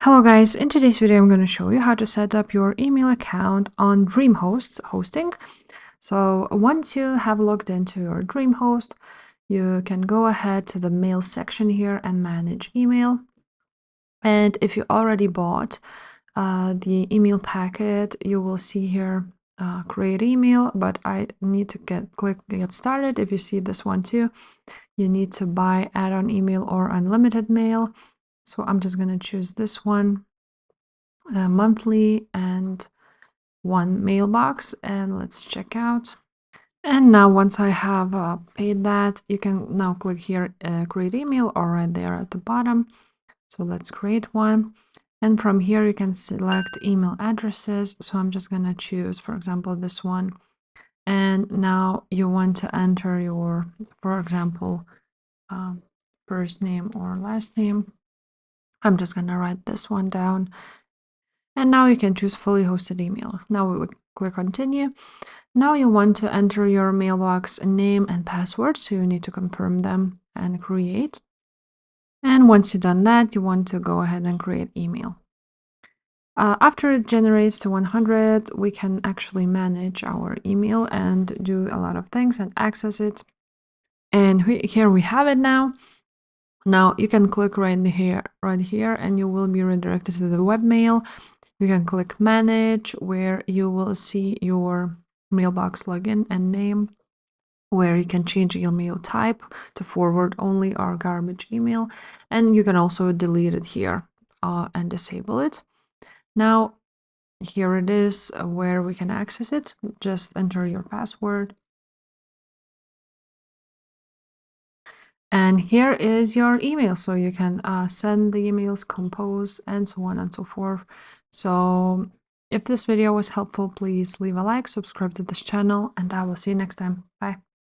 Hello guys, in today's video I'm going to show you how to set up your email account on DreamHost hosting. So once you have logged into your DreamHost, you can go ahead to the mail section here and manage email. And if you already bought the email packet, you will see here create email, but I need to click get started. If you see this one too, you need to buy add-on email or unlimited mail. So I'm just going to choose this one, monthly and one mailbox, and let's check out. And now once I have paid that, you can now click here create email, or right there at the bottom. So let's create one, and from here you can select email addresses. So I'm just going to choose, for example, this one. And now you want to enter your, for example, first name or last name. I'm just going to write this one down. And now you can choose fully hosted email. Now we'll click continue. Now you want to enter your mailbox name and password, so you need to confirm them and create. And once you've done that, you want to go ahead and create email. After it generates to 100, we can actually manage our email and do a lot of things and access it. And here we have it now. Now you can click right here, and you will be redirected to the webmail. You can click manage, where you will see your mailbox login and name, where you can change email type to forward only or garbage email. And you can also delete it here and disable it. Now, here it is where we can access it. Just enter your password. And here is your email, so you can send the emails, compose, and so on and so forth. So if this video was helpful, please leave a like, subscribe to this channel, and I will see you next time. Bye.